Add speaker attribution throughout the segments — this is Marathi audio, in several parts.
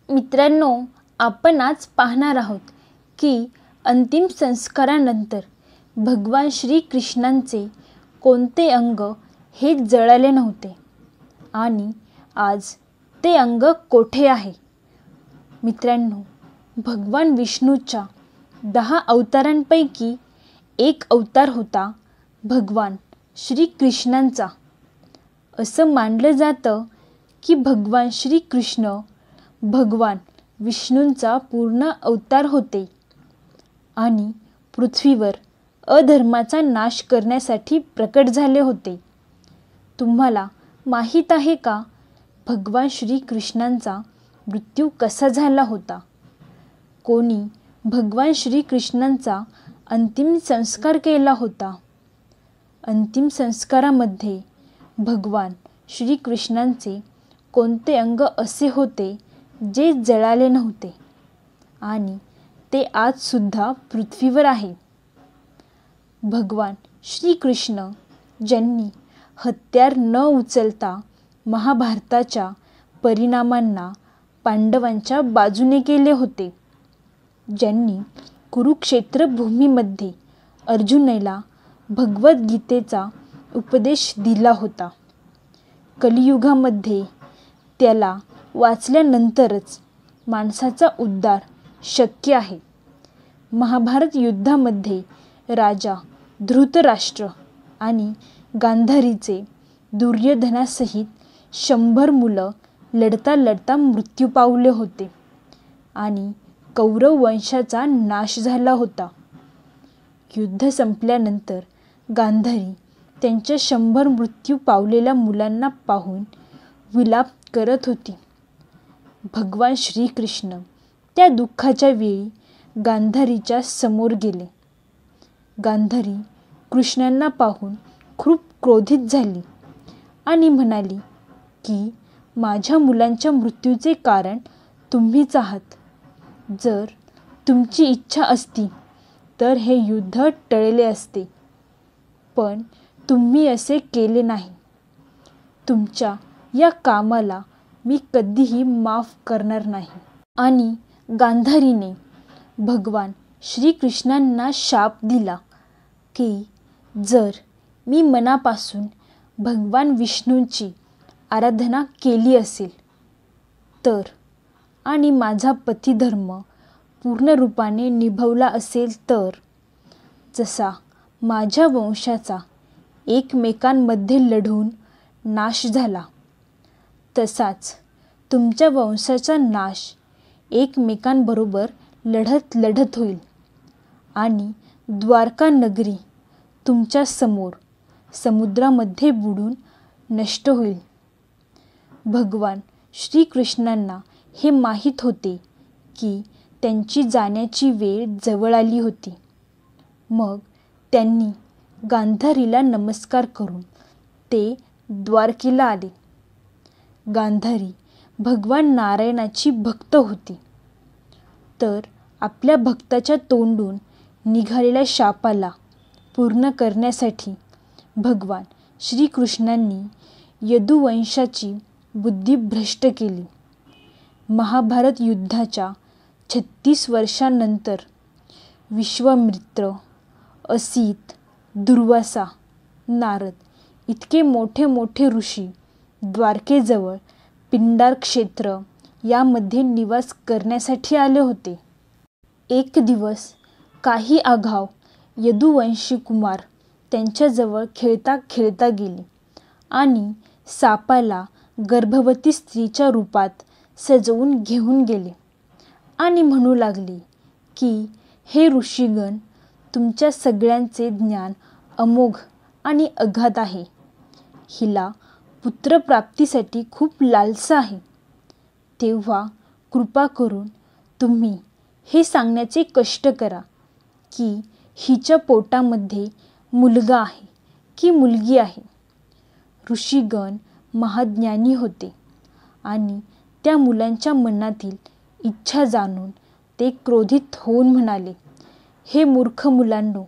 Speaker 1: मित्रांनो, आपण आज पाहणार आहोत की अंतिम संस्कारानंतर भगवान श्रीकृष्णांचे कोणते अंग हे जळाले नव्हते आणि आज ते अंग कोठे आहे. मित्रांनो, भगवान विष्णूच्या 10 अवतारांपैकी एक अवतार होता भगवान श्रीकृष्णांचा. असं मानलं जातं की भगवान श्रीकृष्ण भगवान विष्णूंचा पूर्ण अवतार होते आणि पृथ्वीवर अधर्माचा नाश करण्यासाठी प्रकट झाले होते. तुम्हाला माहीत आहे का भगवान श्रीकृष्णांचा मृत्यू कसा झाला होता? कोणी भगवान श्रीकृष्णांचा अंतिम संस्कार केला होता? अंतिम संस्कारामध्ये भगवान श्रीकृष्णांचे कोणते अंग असे होते जे जळाले नव्हते आणि ते आजसुद्धा पृथ्वीवर आहे? भगवान श्रीकृष्ण ज्यांनी हत्यार न उचलता महाभारताच्या परिणामांना पांडवांच्या बाजूने केले होते, ज्यांनी कुरुक्षेत्र भूमीमध्ये अर्जुनाला भगवद्गीतेचा उपदेश दिला होता, कलियुगामध्ये त्याला वाचल्यानंतरच माणसाचा उद्धार शक्य आहे. महाभारत युद्धामध्ये राजा धृतराष्ट्र आणि गांधारीचे दुर्योधनासहित 100 मुलं लढता लढता मृत्यू पावले होते आणि कौरव वंशाचा नाश झाला होता. युद्ध संपल्यानंतर गांधारी त्यांच्या 100 मृत्यू पावलेल्या मुलांना पाहून विलाप करत होती. भगवान श्रीकृष्ण त्या दुःखाच्या वेळी गांधारीच्या समोर गेले. गांधारी कृष्णांना पाहून खूप क्रोधित झाली आणि म्हणाली की माझ्या मुलांच्या मृत्यूचे कारण तुम्हीच आहात. जर तुमची इच्छा असती तर हे युद्ध टळले असते, पण तुम्ही असे केले नाही. तुमच्या या कामाला मी कधीही माफ करणार नाही. आणि गांधारीने भगवान श्रीकृष्णांना शाप दिला की जर मी मनापासून भगवान विष्णूंची आराधना केली असेल तर आणि माझा पतिधर्म पूर्ण रूपाने निभवला असेल तर, जसा माझ्या वंशाचा एकमेकांमध्ये लढून नाश झाला, तसाच तुमच्या वंशाचा नाश एकमेकांबरोबर लढत लढत होईल आणि द्वारका नगरी तुमच्या समोर समुद्रामध्ये बुडून नष्ट होईल. भगवान श्रीकृष्णांना हे माहीत होते की त्यांची जाण्याची वेळ जवळ आली होती. मग त्यांनी गांधारीला नमस्कार करून ते द्वारकेला आले. गांधारी भगवान नारायणाची भक्त होती, तर आपल्या भक्ताच्या तोंडून निघालेल्या शापाला पूर्ण करण्यासाठी भगवान श्रीकृष्णांनी यदुवंशाची बुद्धी भ्रष्ट केली. महाभारत युद्धाच्या 36 वर्षांनंतर विश्वामित्र, असित, दुर्वासा, नारद इतके मोठे मोठे ऋषी द्वारकेजवळ पिंडार क्षेत्र यामध्ये निवास करण्यासाठी आले होते. एक दिवस काही आघाव यदुवंशी कुमार त्यांच्याजवळ खेळता खेळता गेले आणि सापाला गर्भवती स्त्रीच्या रूपात सजवून घेऊन गेले आणि म्हणू लागले की हे ऋषीगण, तुमच्या सगळ्यांचे ज्ञान अमोघ आणि अगाध आहे. हिला पुत्रप्राप्तीसाठी खूप लालसा आहे. तेव्हा कृपा करून तुम्ही हे सांगण्याचे कष्ट करा की हिच्या पोटामध्ये मुलगा आहे की मुलगी आहे. ऋषीगण महाज्ञानी होते आणि त्या मुलांच्या मनातील इच्छा जाणून ते क्रोधित होऊन म्हणाले, हे मूर्ख मुलांनो,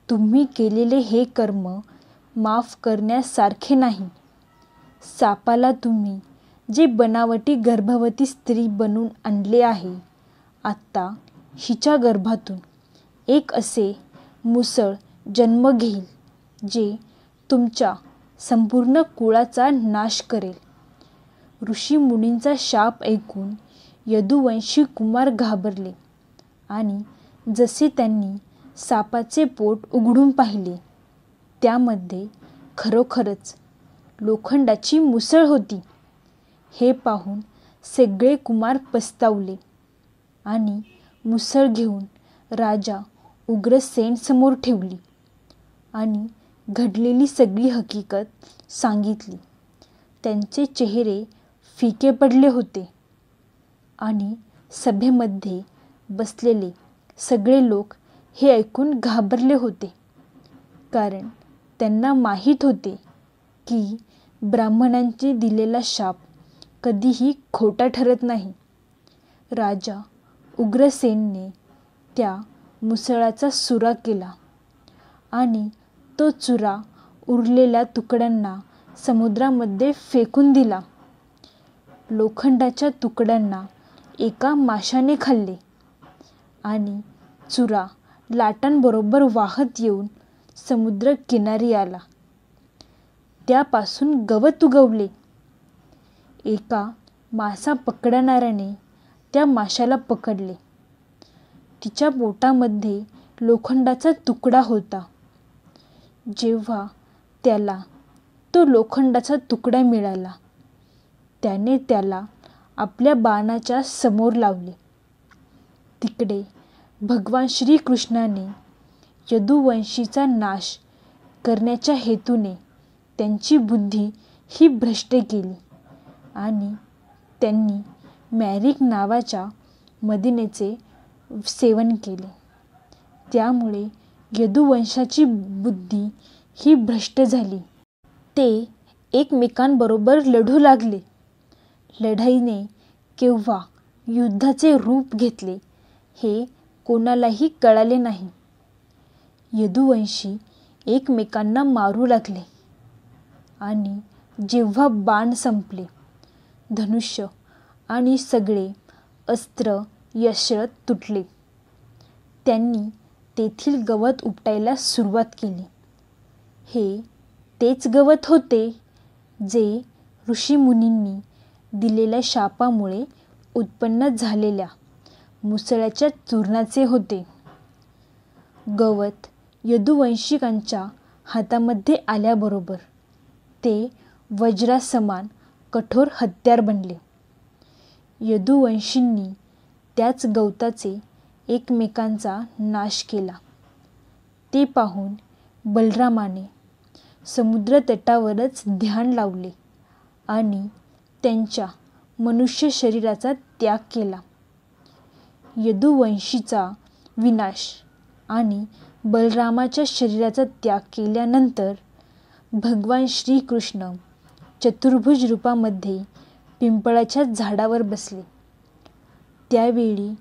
Speaker 1: तुम्ही केलेले हे कर्म माफ करण्यासारखे नाही. सापाला तुम्ही जे बनावटी गर्भवती स्त्री बनून आणले आहे, आत्ता हिच्या गर्भातून एक असे मुसळ जन्म घेईल जे तुमच्या संपूर्ण कुळाचा नाश करेल. ऋषीमुनींचा शाप ऐकून यदुवंशी कुमार घाबरले आणि जसे त्यांनी सापाचे पोट उघडून पाहिले, त्यामध्ये खरोखरच लोखंडाची मुसळ होती. हे पाहून सगळे कुमार पस्तावले आणि मुसळ घेऊन राजा उग्रसेन समोर ठेवली आणि घडलेली सगळी हकीकत सांगितली. त्यांचे चेहरे फिके पडले होते आणि सभेमध्ये बसलेले सगळे लोक हे ऐकून घाबरले होते, कारण त्यांना माहीत होते की ब्राह्मणांनी दिलेला शाप कधीही खोटा ठरत नाही. राजा उग्रसेनने त्या मुसळाचा चुरा केला आणि तो चुरा उरलेल्या तुकड्यांना समुद्रामध्ये फेकून दिला. लोखंडाच्या तुकड्यांना एका माशाने खाल्ले आणि चुरा लाटांबरोबर वाहत येऊन समुद्र किनारी आला. त्यापासून गवत उगवले. एका मासा पकडणाऱ्याने त्या माशाला पकडले. तिच्या पोटामध्ये लोखंडाचा तुकडा होता. जेव्हा त्याला तो लोखंडाचा तुकडा मिळाला, त्याने त्याला आपल्या बाणाच्या समोर लावले. तिकडे भगवान श्रीकृष्णाने यदुवंशीचा नाश करण्याच्या हेतूने त्यांची बुद्धी ही भ्रष्ट केली आणि त्यांनी मॅरिक नावाच्या मदिनेचे सेवन केले. त्यामुळे यदुवंशाची बुद्धी ही भ्रष्ट झाली. ते एकमेकांबरोबर लढू लागले. लढाईने केव्हा युद्धाचे रूप घेतले हे कोणालाही कळाले नाही. यदुवंशी एकमेकांना मारू लागले आणि जेव्हा बाण संपले, धनुष्य आणि सगळे अस्त्र यशस्वी तुटले, त्यांनी तेथील गवत उपटायला सुरुवात केली. हे तेच गवत होते जे ऋषीमुनींनी दिलेल्या शापामुळे उत्पन्न झालेल्या मुसळाच्या चूर्णाचे होते. गवत यदुवंशिकांच्या हातामध्ये आल्याबरोबर ते वज्रासमान कठोर हत्यार बनले. यदुवंशींनी त्याच गवताचे एकमेकांचा नाश केला. ते पाहून बलरामाने समुद्रतटावरच ध्यान लावले आणि त्यांच्या मनुष्य शरीराचा त्याग केला. यदुवंशीचा विनाश आणि बलरामाच्या शरीराचा त्याग केल्यानंतर भगवान श्रीकृष्ण चतुर्भुज रूपामध्ये पिंपळाच्या झाडावर बसले. त्यावेळी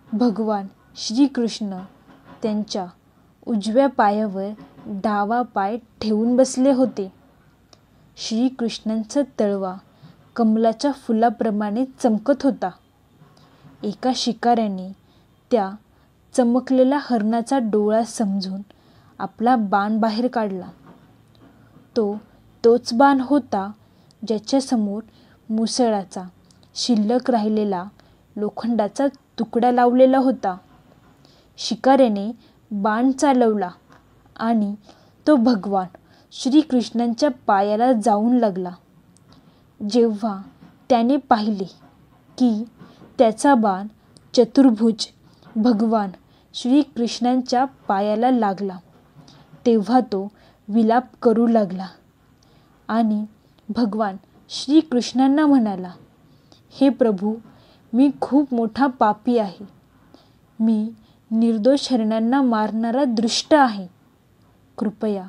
Speaker 1: भगवान श्रीकृष्ण त्यांच्या उजव्या पायावर डावा पाय ठेवून बसले होते. श्रीकृष्णांचा तळवा कमलाच्या फुलाप्रमाणे चमकत होता. एका शिकाऱ्याने त्या चमकलेला हरणाचा डोळा समजून आपला बाण बाहेर काढला. तो तोच बाण होता ज्याच्यासमोर मुसळाचा शिल्लक राहिलेला लोखंडाचा तुकडा लावलेला होता. शिकाऱ्याने बाण चालवला आणि तो भगवान श्रीकृष्णांच्या पायाला जाऊन लागला. जेव्हा त्याने पाहिले की त्याचा बाण चतुर्भुज भगवान श्रीकृष्णांच्या पायाला लागला, तेव्हा तो विलाप करू लागला आणि भगवान श्रीकृष्णांना म्हणाला, हे प्रभू, मी खूप मोठा पापी आहे. मी निर्दोष हरणांना मारणारा दुष्ट आहे. कृपया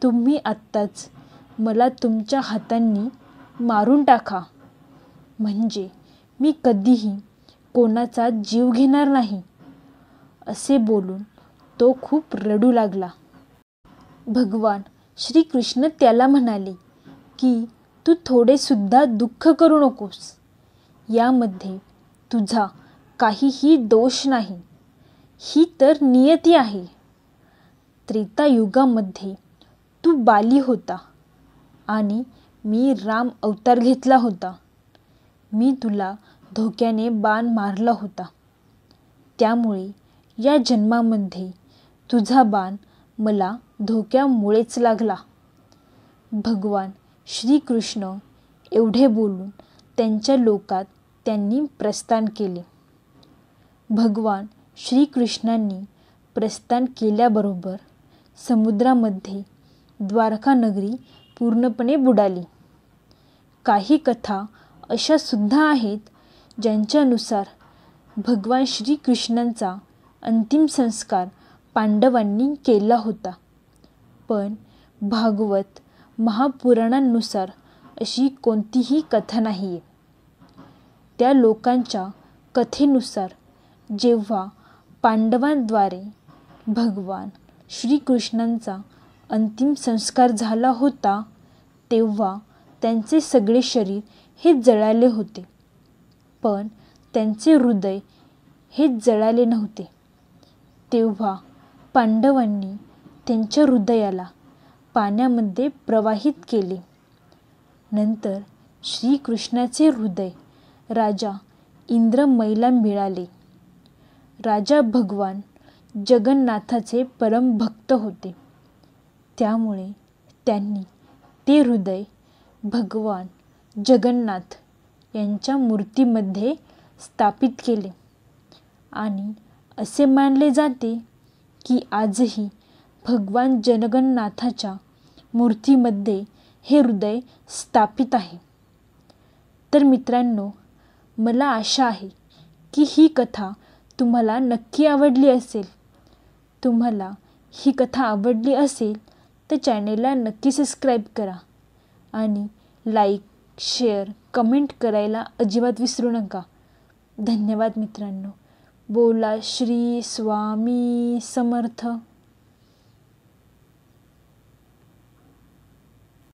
Speaker 1: तुम्ही आत्ताच मला तुमच्या हातांनी मारून टाका, म्हणजे मी कधीही कोणाचा जीव घेणार नाही. असे बोलून तो खूप रडू लागला. भगवान श्रीकृष्ण त्याला म्हणाले की तू थोडेसुद्धा दुःख करू नकोस. यामध्ये तुझा काहीही दोष नाही. ही तर नियती आहे. त्रेतायुगामध्ये तू बाली होता आणि मी राम अवतार घेतला होता. मी तुला धोक्याने बाण मारला होता. त्यामुळे या जन्मामध्ये तुझा बाण मला धोक्यामुळेच लागला. भगवान श्रीकृष्ण एवढे बोलून त्यांच्या लोकात त्यांनी प्रस्थान केले. भगवान श्रीकृष्णांनी प्रस्थान केल्याबरोबर समुद्रामध्ये द्वारका नगरी पूर्णपणे बुडाली. काही कथा अशा सुद्धा आहेत ज्यांच्यानुसार भगवान श्रीकृष्णांचा अंतिम संस्कार पांडवांनी केला होता. पण भागवत महापुराणांनुसार अशी कोणतीही कथा नाही आहे. त्या लोकांच्या कथेनुसार जेव्हा पांडवांद्वारे भगवान श्रीकृष्णांचा अंतिम संस्कार झाला होता तेव्हा त्यांचे सगळे शरीर हे जळाले होते, पण त्यांचे हृदय हे जळाले नव्हते. तेव्हा पांडवांनी त्यांच्या हृदयाला पाण्यामध्ये प्रवाहित केले. नंतर श्रीकृष्णाचे हृदय राजा इंद्रमैला मिळाले. राजा भगवान जगन्नाथाचे परम भक्त होते. त्यामुळे त्यांनी ते हृदय भगवान जगन्नाथ यांच्या मूर्तीमध्ये स्थापित केले आणि असे मानले जाते की आजही भगवान जगन्नाथाच्या मूर्तीमध्ये हे हृदय स्थापित आहे. तर मित्रांनो, मला आशा आहे की ही कथा तुम्हाला नक्की आवडली असेल. तुम्हाला ही कथा आवडली असेल तर चॅनेलला नक्की सबस्क्राईब करा आणि लाईक, शेअर, कमेंट करायला अजिबात विसरू नका. धन्यवाद मित्रांनो. बोला श्री स्वामी समर्थ.